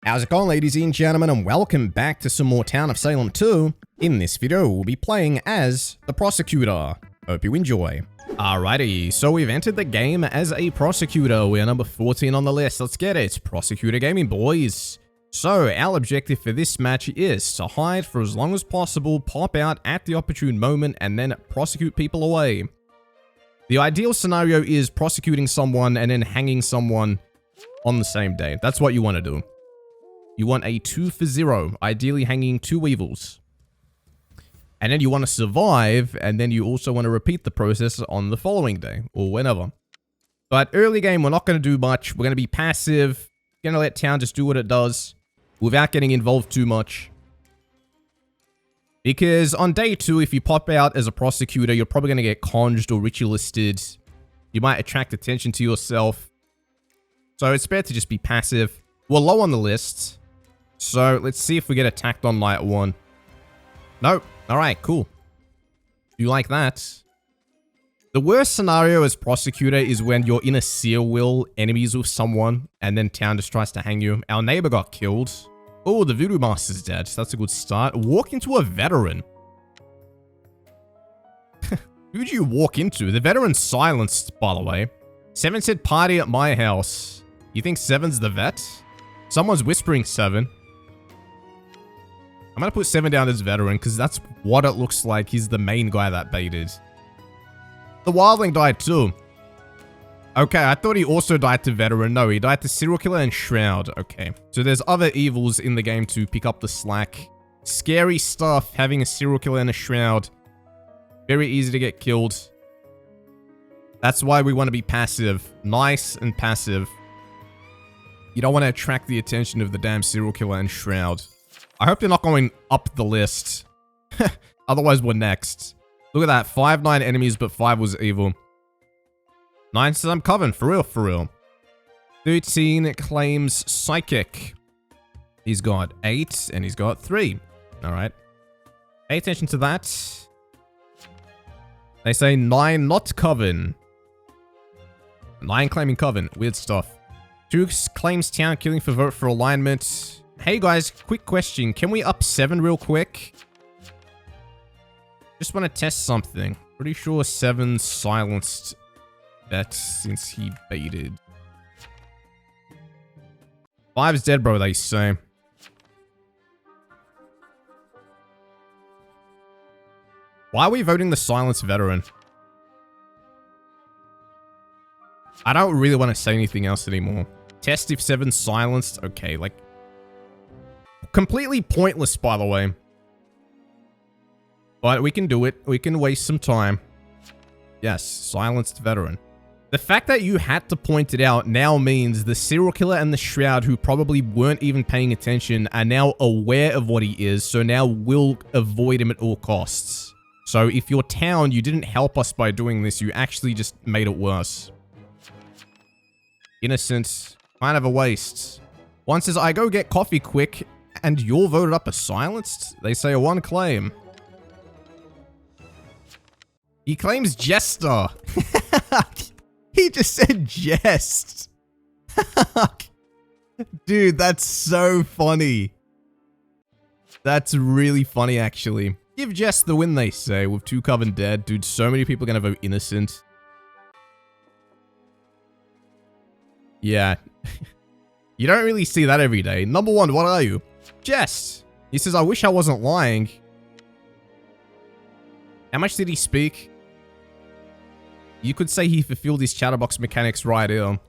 How's it going, ladies and gentlemen, and welcome back to some more Town of Salem 2. In this video, we'll be playing as the Prosecutor. Hope you enjoy. Alrighty, so we've entered the game as a Prosecutor. We're number 14 on the list. Let's get it. Prosecutor gaming, boys. So, our objective for this match is to hide for as long as possible, pop out at the opportune moment, and then prosecute people away. The ideal scenario is prosecuting someone and then hanging someone on the same day. That's what you want to do. You want a 2 for 0, ideally hanging 2 evils. And then you want to survive, and then you also want to repeat the process on the following day, or whenever. But early game, we're not going to do much. We're going to be passive, going to let town just do what it does, without getting involved too much. Because on day 2, if you pop out as a prosecutor, you're probably going to get conged or ritualisted. You might attract attention to yourself. So it's better to just be passive. We're low on the list. So let's see if we get attacked on night 1. Nope. Alright, cool. You like that? The worst scenario as prosecutor is when you're in a seal will, enemies with someone, and then town just tries to hang you. Our neighbor got killed. Oh, the voodoo master's dead. That's a good start. Walk into a veteran. Who'd you walk into? The veteran's silenced, by the way. 7 said party at my house. You think 7's the vet? Someone's whispering 7. I'm gonna put 7 down as veteran, because that's what it looks like. He's the main guy that baited. The wildling died too. Okay, I thought he also died to veteran. No, he died to serial killer and shroud. Okay, so there's other evils in the game to pick up the slack. Scary stuff, having a serial killer and a shroud. Very easy to get killed. That's why we want to be passive. Nice and passive. You don't want to attract the attention of the damn serial killer and shroud. I hope they're not going up the list. Otherwise, we're next. Look at that. 5-9 enemies, but 5 was evil. 9 says I'm covered. For real, for real. 13 claims psychic. He's got 8, and he's got 3. Alright. Pay attention to that. They say 9 not coven. 9 claiming coven. Weird stuff. 2 claims town killing for vote for alignment. Hey guys, quick question. Can we up 7 real quick? Just want to test something. Pretty sure 7 silenced that since he baited. 5's dead, bro, they say. Why are we voting the silenced veteran? I don't really want to say anything else anymore. Test if 7's silenced. Okay, like... completely pointless, by the way. But we can do it. We can waste some time. Yes, silenced veteran. The fact that you had to point it out now means the serial killer and the shroud, who probably weren't even paying attention, are now aware of what he is, so now will avoid him at all costs. So if you're town, you didn't help us by doing this, you actually just made it worse. Innocent. Kind of a waste. One says, I go get coffee quick, and you're voted up as silenced? They say a 1 claim. He claims jester. He just said jest. Dude, that's so funny. That's really funny, actually. Give Jest the win, they say, with 2 coven dead. Dude, so many people are gonna vote innocent. Yeah. You don't really see that every day. Number 1, what are you? Jest. He says, I wish I wasn't lying. How much did he speak? You could say he fulfilled his chatterbox mechanics right here.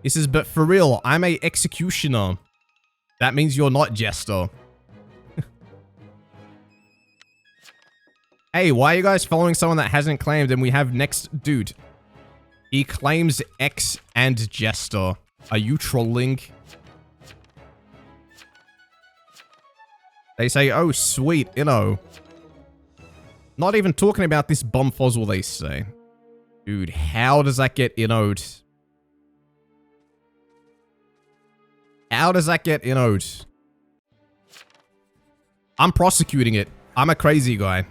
He says, but for real, I'm a executioner. That means you're not Jester. Hey, why are you guys following someone that hasn't claimed? And we have next dude. He claims X and Jester. Are you trolling? They say, oh, sweet, you know. Not even talking about this bum fozzle, they say. Dude, how does that get innoed? How does that get innoed? I'm prosecuting it. I'm a crazy guy.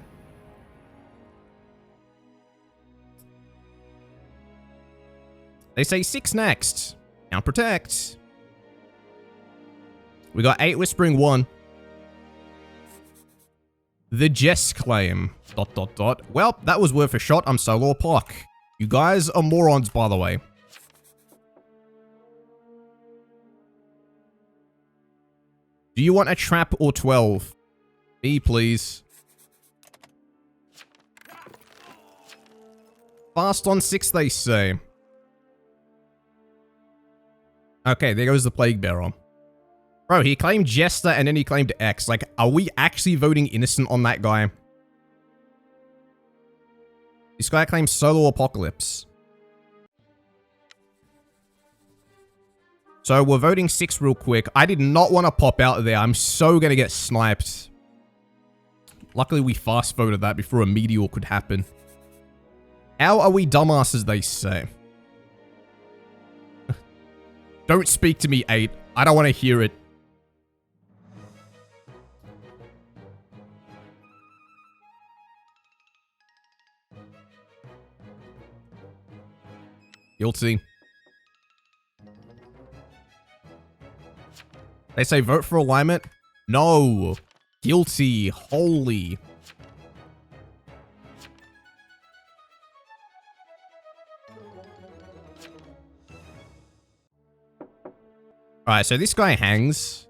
They say 6 next. Now protect. We got 8 Whispering 1. The Jess claim. ... Well, that was worth a shot. I'm Solo Park. You guys are morons, by the way. Do you want a trap or 12? Me, please. Fast on 6, they say. Okay, there goes the Plague Bearer. Bro, he claimed Jester and then he claimed X. Like, are we actually voting innocent on that guy? This guy claims Solo Apocalypse. So we're voting 6 real quick. I did not want to pop out there. I'm so going to get sniped. Luckily, we fast voted that before a meteor could happen. How are we dumbasses, they say? Don't speak to me, 8. I don't want to hear it. Guilty. They say vote for alignment. No. Guilty. Holy. Alright, so this guy hangs.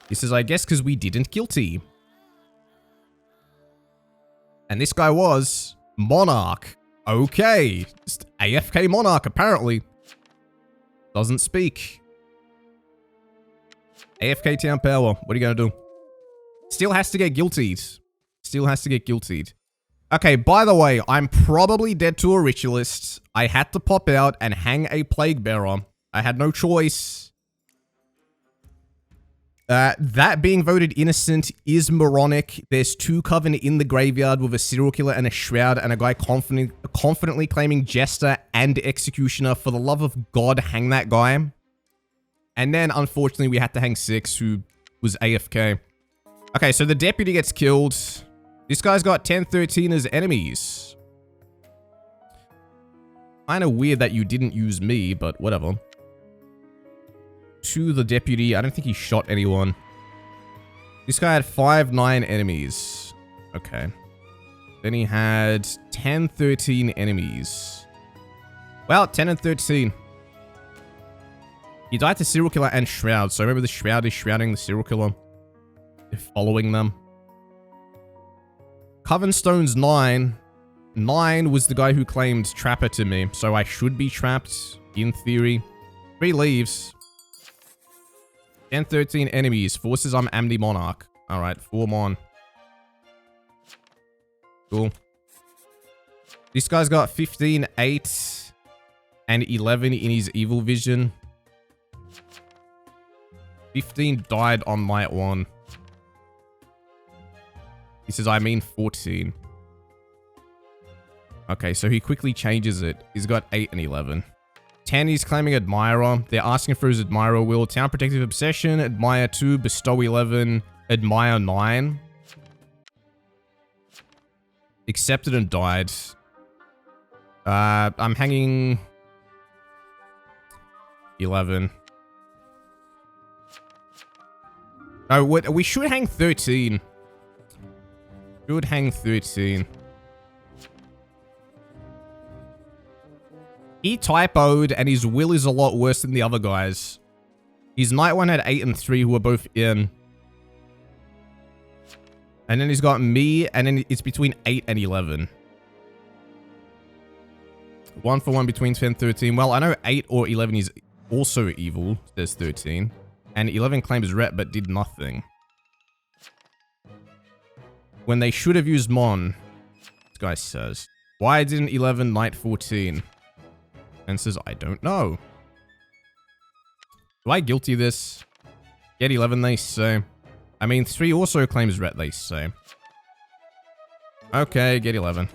He says, I guess because we didn't guilty. And this guy was Monarch. Okay. Just AFK Monarch, apparently. Doesn't speak. AFK Town Power. What are you going to do? Still has to get guiltied. Still has to get guiltied. Okay, by the way, I'm probably dead to a ritualist. I had to pop out and hang a Plague Bearer. I had no choice. That being voted innocent is moronic. There's 2 Coven in the graveyard with a serial killer and a shroud and a guy confidently claiming Jester and Executioner. For the love of God, hang that guy. And then, unfortunately, we had to hang 6, who was AFK. Okay, so the deputy gets killed. This guy's got 10-13 as enemies. Kinda weird that you didn't use me, but whatever. To the deputy. I don't think he shot anyone. This guy had 5-9 enemies. Okay. Then he had 10-13 enemies. Well, 10 and 13. He died to serial killer and shroud. So remember, the shroud is shrouding the serial killer. They're following them. Coven Stones 9. 9 was the guy who claimed Trapper to me. So I should be trapped, in theory. 3 leaves. 10-13 enemies. Forces I'm Amity Monarch. Alright, 4 Mon. Cool. This guy's got 15, 8, and 11 in his evil vision. 15 died on night 1. He says, I mean 14. Okay, so he quickly changes it. He's got 8 and 11. 10, he's claiming Admirer. They're asking for his Admirer will. Town Protective Obsession, Admire 2, Bestow 11, Admire 9. Accepted and died. I'm hanging 11. No, we should hang 13. Should hang 13. He typoed, and his will is a lot worse than the other guys. His night 1 had 8 and 3, who were both in. And then he's got me, and then it's between 8 and 11. 1 for 1 between 10 and 13. Well, I know 8 or 11 is also evil, says 13. And 11 claims rep, but did nothing. When they should have used Mon, this guy says. Why didn't 11 night 14? And says, I don't know. Do I guilty this? Get 11, they say. I mean, 3 also claims ret, they say. Okay, get 11.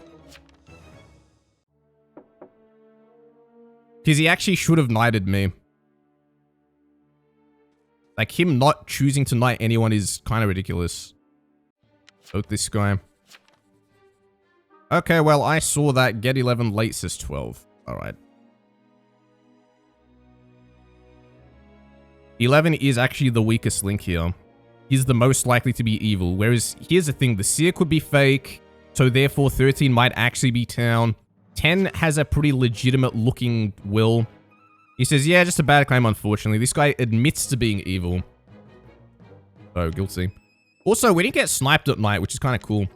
Because he actually should have knighted me. Like, him not choosing to knight anyone is kind of ridiculous. Vote this guy. Okay, well, I saw that. Get 11, late says 12. Alright. 11 is actually the weakest link here. He's the most likely to be evil. Whereas, here's the thing. The seer could be fake. So, therefore, 13 might actually be town. 10 has a pretty legitimate looking will. He says, yeah, just a bad claim, unfortunately. This guy admits to being evil. Oh, guilty. Also, we didn't get sniped at night, which is kind of cool.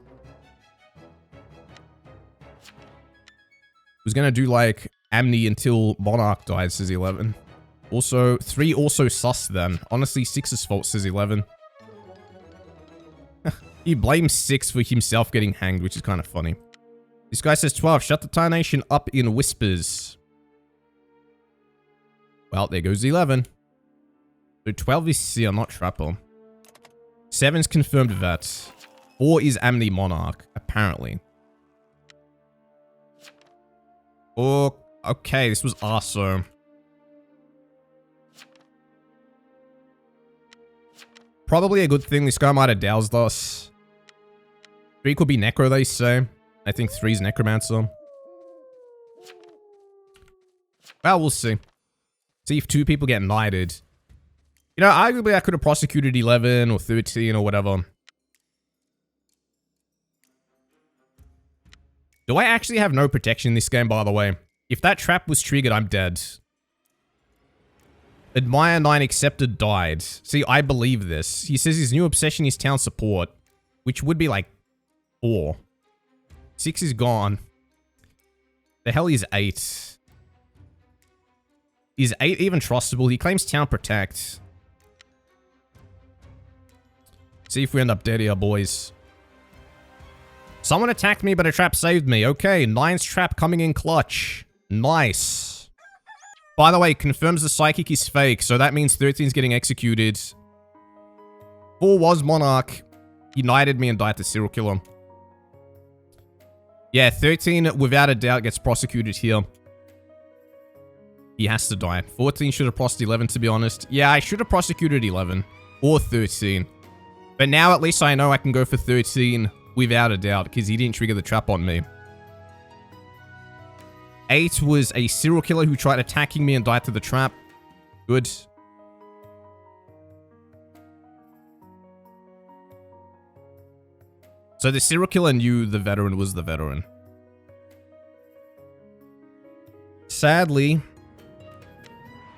Was gonna do, like, Amni until Monarch died, says 11. Also, 3 also sus then. Honestly, 6's fault, says 11. He blames 6 for himself getting hanged, which is kind of funny. This guy says 12. Shut the Tarnation up in whispers. Well, there goes 11. So 12 is Seer, not Trapper. 7's confirmed Vet. 4 is Amni Monarch, apparently. Oh, okay, this was Arso. Probably a good thing. This guy might have doused us. 3 could be Necro, they say. I think 3's Necromancer. Well, we'll see. See if 2 people get knighted. You know, arguably I could have prosecuted 11 or 13 or whatever. Do I actually have no protection in this game, by the way? If that trap was triggered, I'm dead. Admire 9 accepted died. See, I believe this. He says his new obsession is town support, which would be like 4. 6 is gone. The hell is 8? Is 8 even trustable? He claims town protect. See if we end up dead here, boys. Someone attacked me, but a trap saved me. Okay, 9's trap coming in clutch. Nice. By the way, confirms the psychic is fake, so that means 13's getting executed. 4 was Monarch. He knighted me and died to serial killer. Yeah, 13, without a doubt, gets prosecuted here. He has to die. 14 should have prosecuted 11, to be honest. Yeah, I should have prosecuted 11. Or 13. But now at least I know I can go for 13 without a doubt, because he didn't trigger the trap on me. 8 was a serial killer who tried attacking me and died to the trap. Good. So the serial killer knew the veteran was the veteran. Sadly,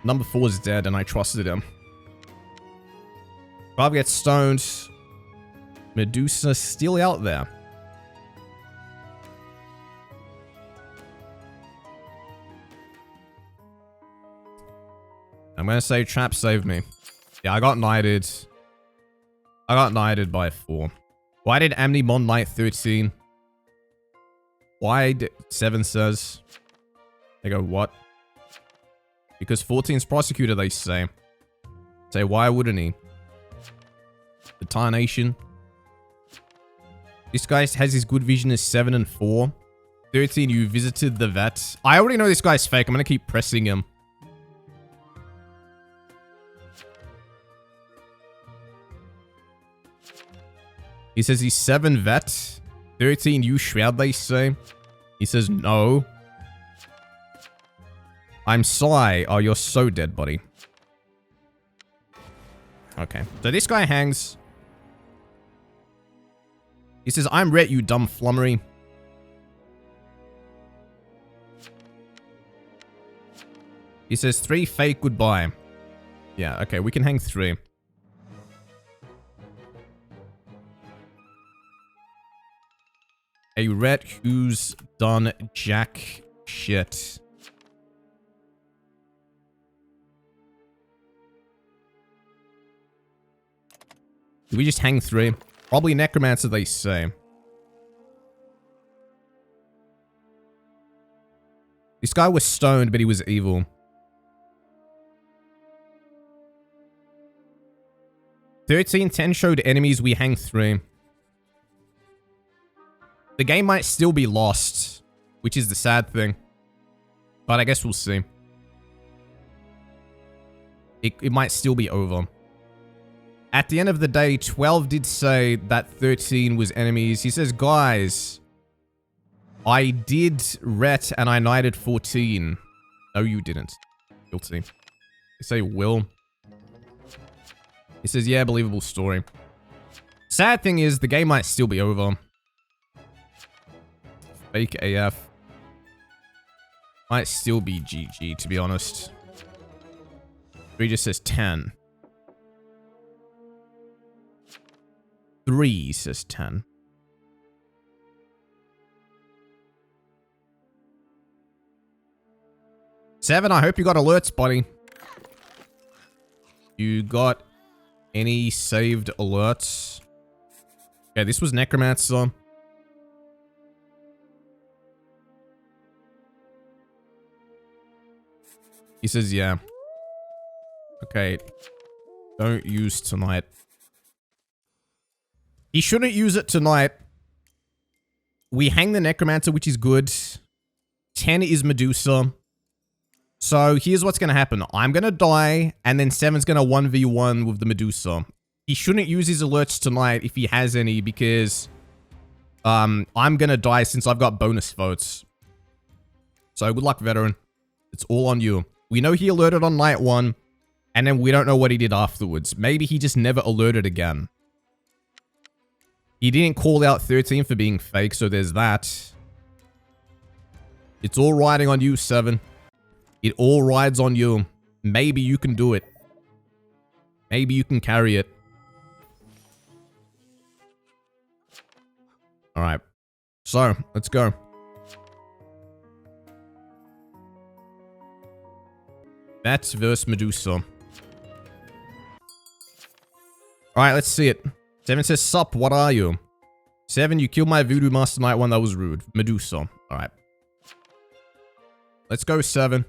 number 4 is dead and I trusted him. 5 gets stoned. Medusa still out there. I'm gonna say trap saved me. Yeah, I got knighted. I got knighted by 4. Why did Amni Mon knight 13? Why did 7 says? They go, what? Because 14's prosecutor, they say. Say, why wouldn't he? The Tarnation. This guy has his good vision as 7 and 4. 13, you visited the vet. I already know this guy's fake. I'm gonna keep pressing him. He says he's 7 vet. 13, you shroud, they say. He says no. I'm Psy. Oh, you're so dead, buddy. Okay. So this guy hangs. He says, I'm Rhett, you dumb flummery. He says 3 fake goodbye. Yeah, okay, we can hang 3. A Rhett who's done jack shit. Do we just hang 3? Probably Necromancer, they say. This guy was stoned, but he was evil. 1310 showed enemies, we hang 3. The game might still be lost, which is the sad thing. But I guess we'll see. It might still be over. At the end of the day, 12 did say that 13 was enemies. He says, guys, I did ret and I knighted 14. No, you didn't. Guilty. They say will. He says, yeah, believable story. Sad thing is, the game might still be over. Fake AF. Might still be GG, to be honest. 3 just says 10. 3 says 10. Seven, I hope you got alerts, buddy. You got any saved alerts? Okay, this was Necromancer. He says, yeah. Okay. Don't use tonight. He shouldn't use it tonight. We hang the Necromancer, which is good. 10 is Medusa. So here's what's going to happen. I'm going to die, and then 7's going to 1v1 with the Medusa. He shouldn't use his alerts tonight if he has any, because I'm going to die since I've got bonus votes. So good luck, veteran. It's all on you. We know he alerted on night 1, and then we don't know what he did afterwards. Maybe he just never alerted again. He didn't call out 13 for being fake, so there's that. It's all riding on you, 7. It all rides on you. Maybe you can do it. Maybe you can carry it. Alright. So, let's go. Bats versus Medusa. Alright, let's see it. 7 says, sup, what are you? 7, you killed my voodoo master night 1, that was rude. Medusa. Alright. Let's go, 7.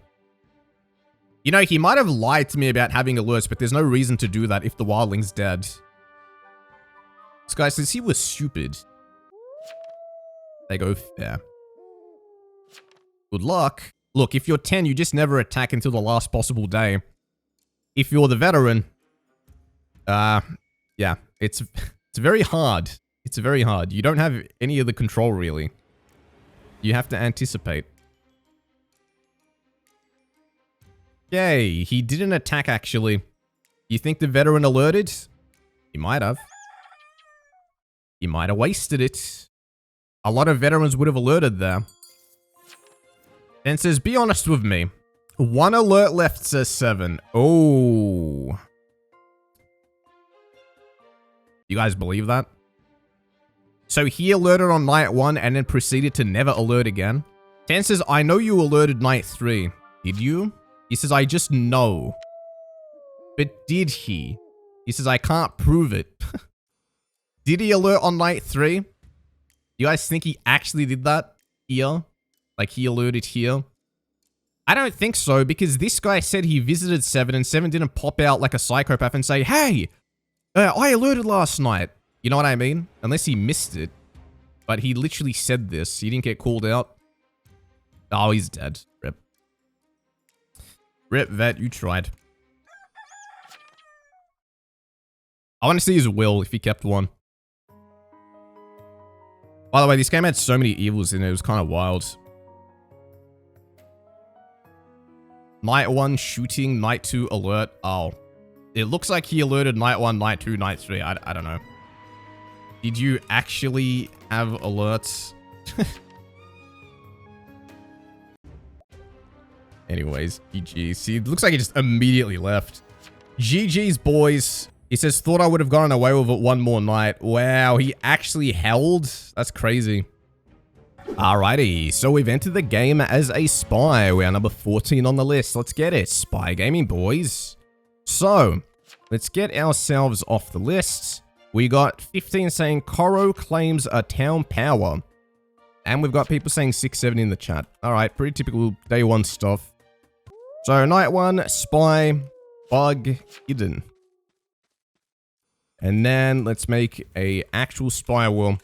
You know, he might have lied to me about having alerts, but there's no reason to do that if the wildling's dead. This guy says he was stupid. They go fair. Good luck. Look, if you're 10, you just never attack until the last possible day. If you're the veteran, yeah, it's very hard. It's very hard. You don't have any of the control, really. You have to anticipate. Yay, he didn't attack, actually. You think the veteran alerted? He might have. He might have wasted it. A lot of veterans would have alerted there. Then says, be honest with me. 1 alert left, says 7. Oh. You guys believe that? So he alerted on night 1 and then proceeded to never alert again. 10 says, I know you alerted night 3. Did you? He says, I just know. But did he? He says, I can't prove it. Did he alert on night 3? You guys think he actually did that here? Like he alerted here? I don't think so, because this guy said he visited 7 and 7 didn't pop out like a psychopath and say, hey, I alerted last night. You know what I mean? Unless he missed it. But he literally said this. He didn't get called out. Oh, he's dead. Rip. Rip, vet, you tried. I want to see his will if he kept one. By the way, this game had so many evils in it. It was kind of wild. Night 1 shooting, night 2 alert. Oh. It looks like he alerted night 1, night 2, night 3. I don't know. Did you actually have alerts? Anyways, GG. See, it looks like he just immediately left. GG's, boys. He says, thought I would have gotten away with it one more night. Wow, he actually held? That's crazy. Alrighty, so we've entered the game as a spy. We are number 14 on the list. Let's get it. Spy gaming, boys. So, let's get ourselves off the list. We got 15 saying Koro claims a town power. And we've got people saying 6-7 in the chat. Alright, pretty typical day 1 stuff. So, night 1, spy, bug, hidden. And then let's make a actual spy will.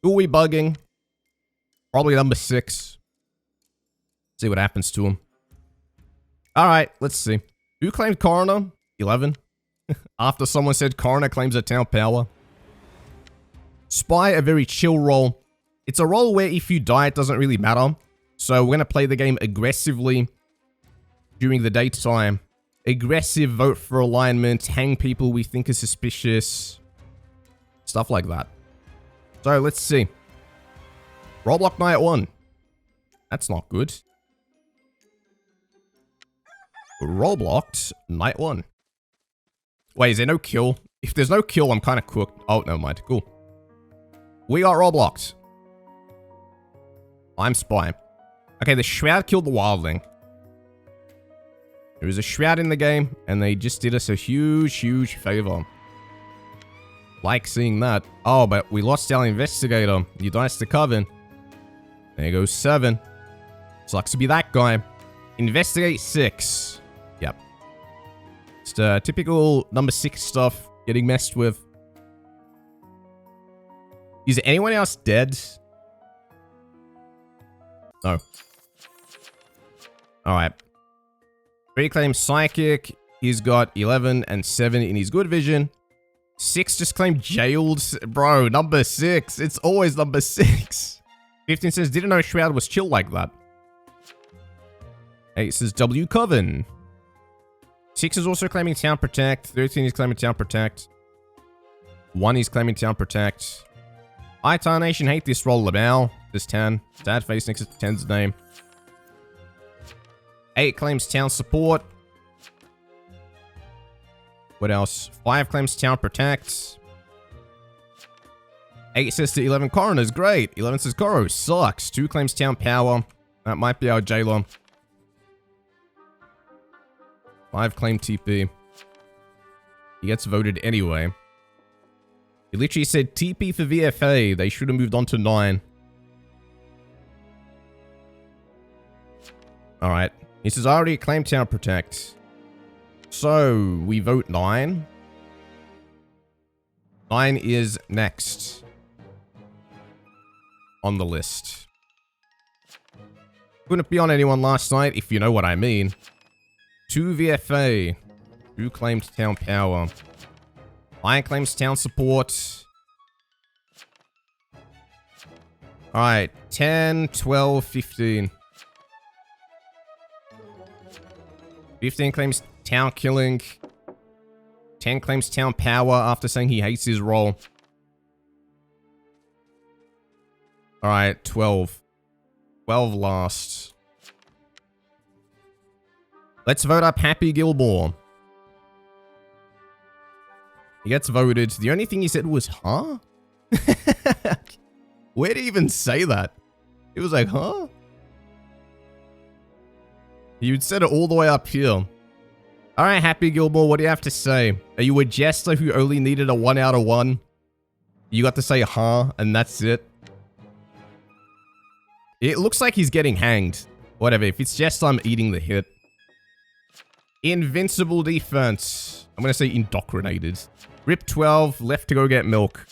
Who are we bugging? Probably number 6. See what happens to him. Alright, let's see. Who claimed coroner? 11. After someone said coroner claims a town power. Spy, a very chill role. It's a role where if you die, it doesn't really matter. So we're going to play the game aggressively during the daytime. Aggressive, vote for alignment, hang people we think are suspicious. Stuff like that. So, let's see. Roblox night 1. That's not good. Roblox night 1. Wait, is there no kill? If there's no kill, I'm kind of cooked. Oh, never mind. Cool. We got Roblox. I'm Spy. Okay, the Shroud killed the Wildling. There was a Shroud in the game, and they just did us a huge, huge favor. Like seeing that. Oh, but we lost our investigator. You diced the Coven. There goes 7. Sucks to be that guy. Investigate 6. Yep. Just typical number 6 stuff getting messed with. Is anyone else dead? No. Alright. 3 claims Psychic. He's got 11 and 7 in his good vision. 6 just claimed jailed. Bro, number 6. It's always number 6. 15 says, didn't know Shroud was chill like that. 8 says, W Coven. 6 is also claiming Town Protect. 13 is claiming Town Protect. 1 is claiming Town Protect. I, Tarnation, hate this roll. Lamau. This 10. Sad face next to 10's name. 8 claims Town Support. What else? 5 claims Town Protect. 8 says to 11 Coroners. Great. 11 says Coro sucks. 2 claims Town Power. That might be our jailer. 5 claim TP. He gets voted anyway. He literally said TP for VFA. They should have moved on to 9. Alright. He says, I already claimed Town Protect. So, we vote 9. 9 is next. On the list. Couldn't be on anyone last night, if you know what I mean. 2 VFA. 2 claimed Town Power. 9 claims Town Support. Alright, 10, 12, 15. 15 claims Town Killing. 10 claims Town Power after saying he hates his role. Alright, 12. 12 last. Let's vote up Happy Gilmore. He gets voted. The only thing he said was, huh? Where did he even say that? It was like, huh? You said it all the way up here. Alright, Happy Gilmore, what do you have to say? Are you a jester who only needed a 1 out of 1? You got to say, huh, and that's it. It looks like he's getting hanged. Whatever, if it's just I'm eating the hit. Invincible defense. I'm gonna say indoctrinated. Rip 12, left to go get milk.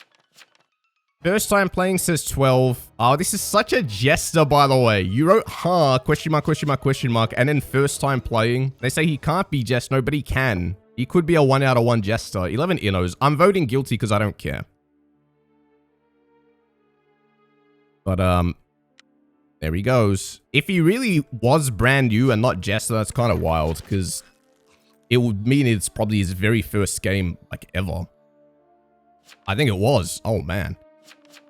First time playing says 12. Oh, this is such a jester, by the way. You wrote, huh, question mark, question mark, question mark, and then first time playing. They say he can't be jester, no, but he can. He could be a 1 out of 1 jester. 11 innos. I'm voting guilty because I don't care. But, there he goes. If he really was brand new and not jester, that's kind of wild, because it would mean it's probably his very first game, like, ever. I think it was. Oh, man.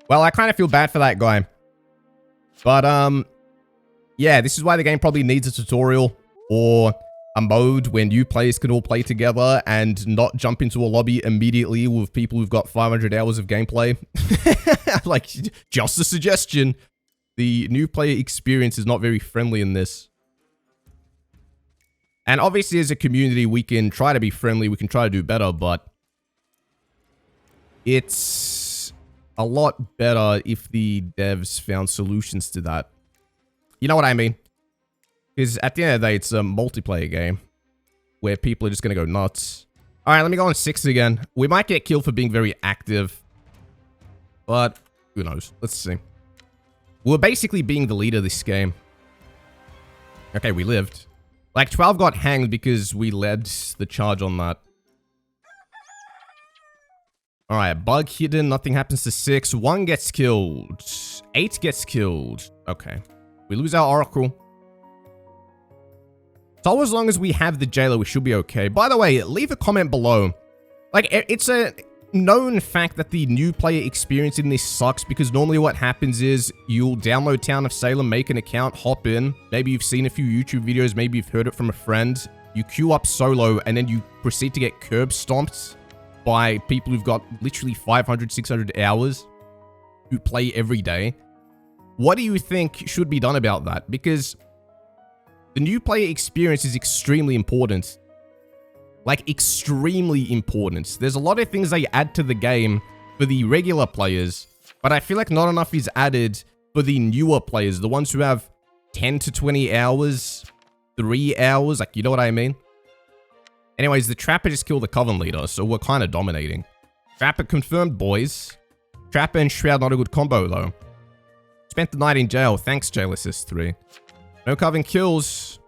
Well, I kind of feel bad for that guy. But, yeah, this is why the game probably needs a tutorial or a mode where new players can all play together and not jump into a lobby immediately with people who've got 500 hours of gameplay. Like, just a suggestion. The new player experience is not very friendly in this. And obviously, as a community, we can try to be friendly. We can try to do better, but it's a lot better if the devs found solutions to that. You know what I mean? Because at the end of the day, it's a multiplayer game where people are just going to go nuts. All right, let me go on 6 again. We might get killed for being very active, but who knows? Let's see. We're basically being the leader of this game. Okay, we lived. Like, 12 got hanged because we led the charge on that. Alright, bug hidden, nothing happens to 6. 1 gets killed. 8 gets killed. Okay. We lose our Oracle. So as long as we have the jailer, we should be okay. By the way, leave a comment below. Like, it's a known fact that the new player experience in this sucks, because normally what happens is you'll download Town of Salem, make an account, hop in. Maybe you've seen a few YouTube videos, maybe you've heard it from a friend. You queue up solo, and then you proceed to get curb stomped by people who've got literally 500, 600 hours who play every day. What do you think should be done about that? Because the new player experience is extremely important. Like, extremely important. There's a lot of things they add to the game for the regular players, but I feel like not enough is added for the newer players, the ones who have 10 to 20 hours, 3 hours, like, you know what I mean? Anyways, the Trapper just killed the Coven leader, so we're kind of dominating. Trapper confirmed, boys. Trapper and Shroud, not a good combo, though. Spent the night in jail. Thanks, Jail Assist 3. No Coven kills.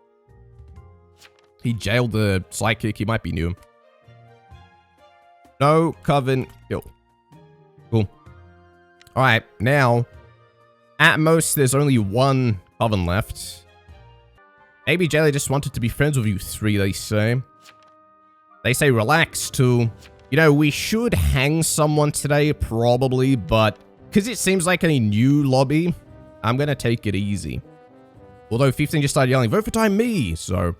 He jailed the Psychic. He might be new. No Coven kill. Cool. Alright, now, at most, there's only one Coven left. Maybe Jailer just wanted to be friends with you 3, they say. They say relax, 2. You know, we should hang someone today, probably, but because it seems like a new lobby, I'm going to take it easy. Although 15 just started yelling, vote for time me, so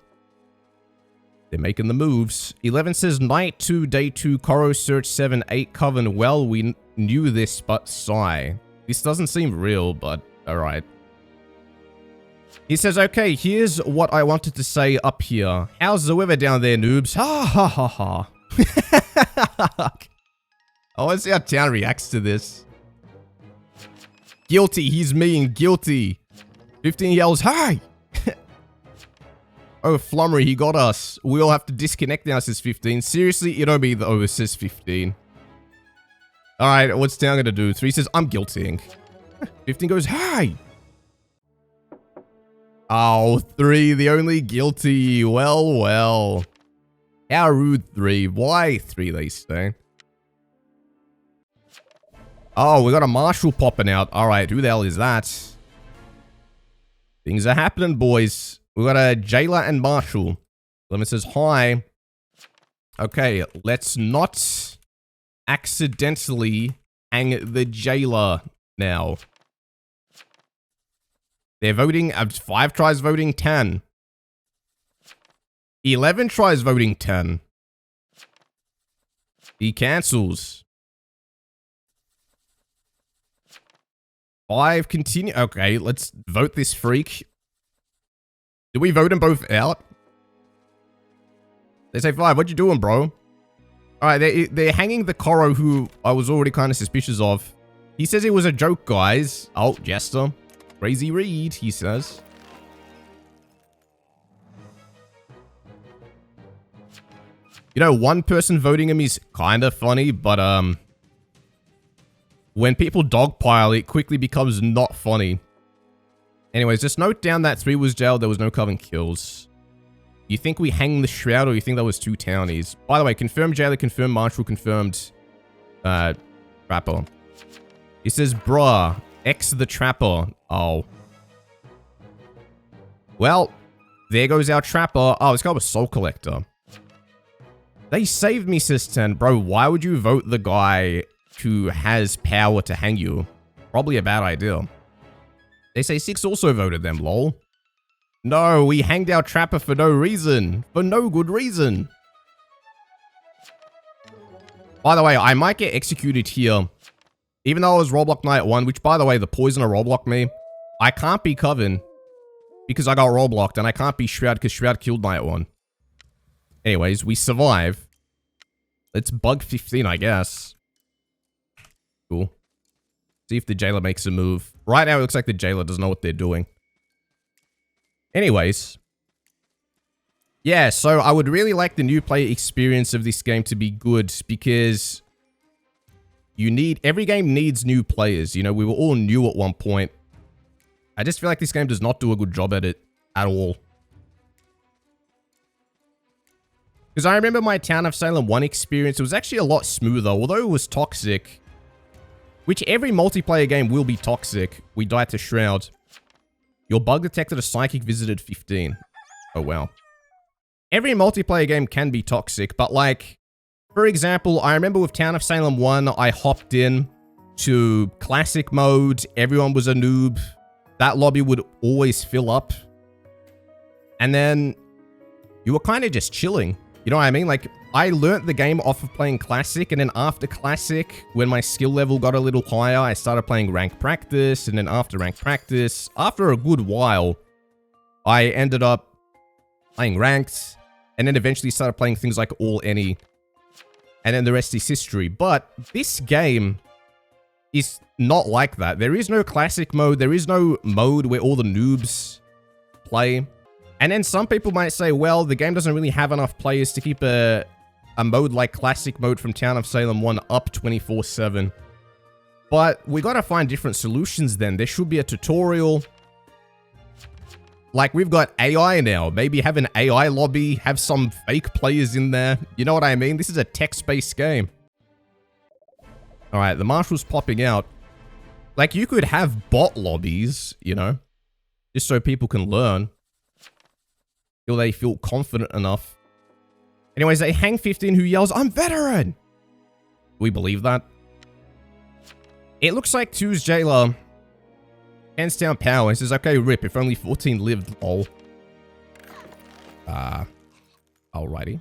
they're making the moves. 11 says night 2, day 2, Coro search 7, 8 Coven. Well, we knew this, but sigh. This doesn't seem real, but alright. He says, okay, here's what I wanted to say up here. How's the weather down there, noobs? Ha ha ha ha. I want to see how Town reacts to this. Guilty, he's mean, guilty. 15 yells, hi! Oh, Flummery, he got us. We all have to disconnect now, says 15. Seriously, you don't be the over, says 15. Alright, what's Town gonna do? 3 says, I'm guiltying. 15 goes, hi! Oh, 3, the only guilty. Well, well. How rude, 3. Why 3, they say? Oh, we got a Marshal popping out. Alright, who the hell is that? Things are happening, boys. We got a Jailer and Marshal. Lemon says, hi. Okay, let's not accidentally hang the Jailer now. They're voting, 5 tries voting 10. 11 tries voting 10. He cancels. 5 continue. Okay, let's vote this freak. Did we vote them both out? They say 5. What you doing, bro? Alright, they're hanging the Coro who I was already kind of suspicious of. He says it was a joke, guys. Oh, Jester. Crazy read, he says. You know, one person voting him is kind of funny, but, when people dogpile, it quickly becomes not funny. Anyways, just note down that 3 was jailed, there was no Coven kills. You think we hang the Shroud, or you think that was 2 townies? By the way, confirmed Jailer, confirmed Marshal, confirmed, Trapper. He says, bruh, X the Trapper. Oh. Well, there goes our Trapper. Oh, this guy was Soul Collector. They saved me, says 10. Bro, why would you vote the guy who has power to hang you? Probably a bad idea. They say 6 also voted them, lol. No, we hanged our Trapper for no reason. For no good reason. By the way, I might get executed here. Even though I was Roblox Night 1, which, by the way, the Poisoner Roblox me. I can't be Coven because I got Robloxed, and I can't be Shroud because Shroud killed Night 1. Anyways, we survive. Let's bug 15, I guess. Cool. See if the Jailer makes a move. Right now, it looks like the Jailer doesn't know what they're doing. Anyways. Yeah, so I would really like the new player experience of this game to be good because every game needs new players. You know, we were all new at one point. I just feel like this game does not do a good job at it at all. Because I remember my Town of Salem 1 experience, it was actually a lot smoother, although it was toxic. Which every multiplayer game will be toxic. We died to Shroud. Your bug detected a Psychic visited 15. Oh, wow. every multiplayer game can be toxic, but like, for example, I remember with Town of Salem 1, I hopped in to classic mode, everyone was a noob, that lobby would always fill up, and then you were kind of just chilling, you know what I mean? Like, I learnt the game off of playing classic, and then after classic, when my skill level got a little higher, I started playing ranked practice, and then after ranked practice, after a good while, I ended up playing ranked, and then eventually started playing things like all any, and then the rest is history. But this game is not like that. There is no classic mode. There is no mode where all the noobs play. And then some people might say, well, the game doesn't really have enough players to keep a mode like classic mode from Town of Salem 1 up 24/7. But we gotta find different solutions then. There should be a tutorial. Like, we've got AI now. Maybe have an AI lobby, have some fake players in there. You know what I mean? This is a text-based game. Alright, the Marshal's popping out. Like, you could have bot lobbies, you know, just so people can learn. Till they feel confident enough. Anyways, they hang 15 who yells, "I'm veteran!" We believe that. It looks like 2's jailer hands down power and says, okay, rip, if only 14 lived, lol. Alrighty.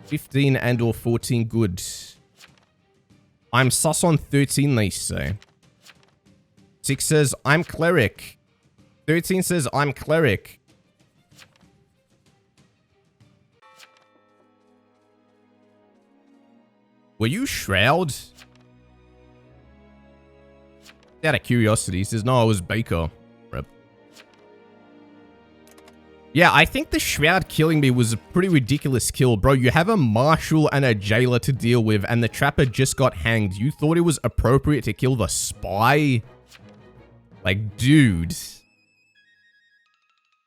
15 and or 14, good. I'm sus on 13, they say. 6 says, I'm cleric. 13 says, I'm cleric. Were you Shroud? Out of curiosity, he says, no, I was Baker. Rip. Yeah, I think the Shroud killing me was a pretty ridiculous kill. Bro, you have a Marshal and a jailer to deal with, and the Trapper just got hanged. You thought it was appropriate to kill the Spy? Like, dude.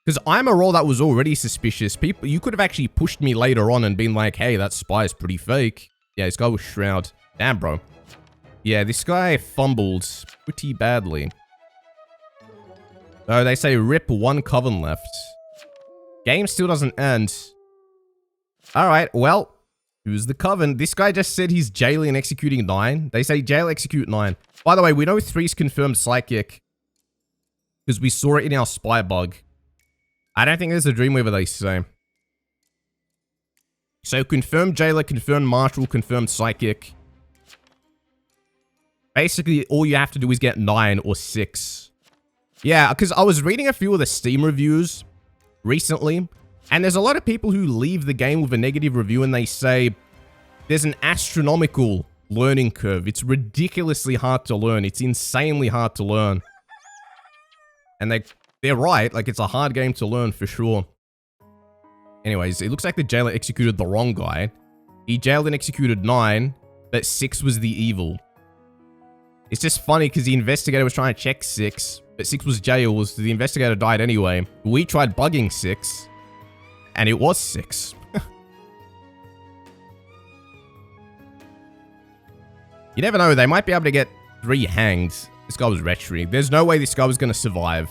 Because I'm a role that was already suspicious. People, you could have actually pushed me later on and been like, hey, that Spy is pretty fake. Yeah, this guy was Shroud. Damn, bro. Yeah, this guy fumbled pretty badly. So they say rip, 1 coven left. Game still doesn't end. Alright, well, who's the coven? This guy just said he's jailing and executing 9. They say jail, execute 9. By the way, we know 3's confirmed psychic. Because we saw it in our spy bug. I don't think there's a Dreamweaver, they say. So confirmed jailer, confirmed marshal, confirmed psychic. Basically, all you have to do is get 9 or 6. Yeah, because I was reading a few of the Steam reviews recently, and there's a lot of people who leave the game with a negative review and they say there's an astronomical learning curve. It's ridiculously hard to learn. It's insanely hard to learn. And they're right. Like, it's a hard game to learn for sure. Anyways, it looks like the jailer executed the wrong guy. He jailed and executed 9, but 6 was the evil. It's just funny because the investigator was trying to check 6, but 6 was jailed, so the investigator died anyway. We tried bugging 6, and it was 6. You never know, they might be able to get 3 hanged. This guy was retry. There's no way this guy was going to survive.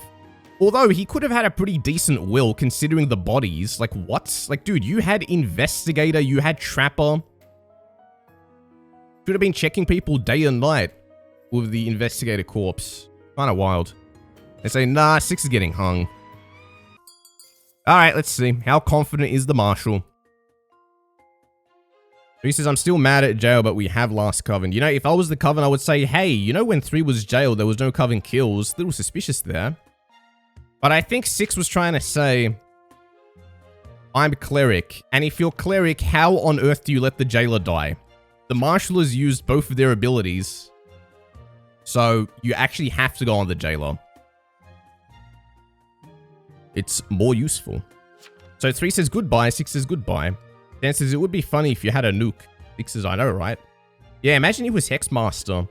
Although, he could have had a pretty decent will considering the bodies. Like, what? Like, dude, you had investigator, you had trapper. Should have been checking people day and night with the investigator corpse. Kind of wild. They say, nah, 6 is getting hung. Alright, let's see. How confident is the Marshal? He says, I'm still mad at jail, but we have last coven. You know, if I was the coven, I would say, hey, you know when 3 was jailed, there was no coven kills. A little suspicious there. But I think 6 was trying to say, I'm cleric. And if you're cleric, how on earth do you let the jailer die? The Marshal has used both of their abilities. So, you actually have to go on the jailer. It's more useful. So, 3 says goodbye, 6 says goodbye. 10 says it would be funny if you had a nuke. 6 says, I know, right? Yeah, imagine he was Hexmaster.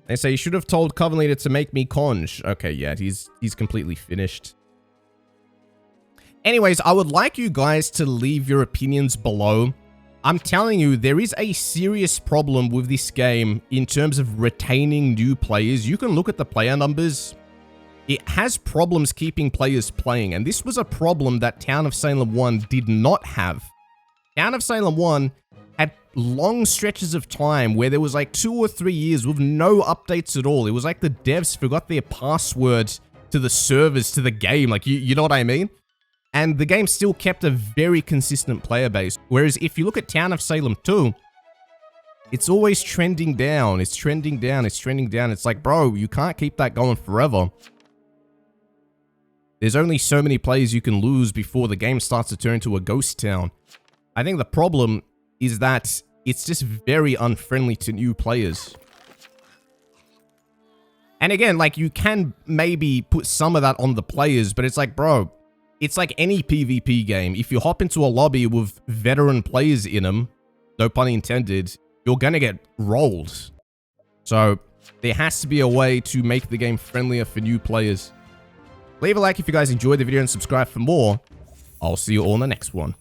They say, you should have told Coven Leader to make me conj. Okay, yeah, he's completely finished. Anyways, I would like you guys to leave your opinions below. I'm telling you, there is a serious problem with this game in terms of retaining new players. You can look at the player numbers. It has problems keeping players playing, and this was a problem that Town of Salem 1 did not have. Town of Salem 1 had long stretches of time where there was like 2 or 3 years with no updates at all. It was like the devs forgot their password to the servers, to the game. Like, you know what I mean? And the game still kept a very consistent player base. Whereas if you look at Town of Salem 2, it's always trending down. It's trending down. It's trending down. It's like, bro, you can't keep that going forever. There's only so many players you can lose before the game starts to turn into a ghost town. I think the problem is that it's just very unfriendly to new players. And again, like, you can maybe put some of that on the players, but it's like, bro, it's like any PvP game. If you hop into a lobby with veteran players in them, no pun intended, you're gonna get rolled. So there has to be a way to make the game friendlier for new players. Leave a like if you guys enjoyed the video and subscribe for more. I'll see you all in the next one.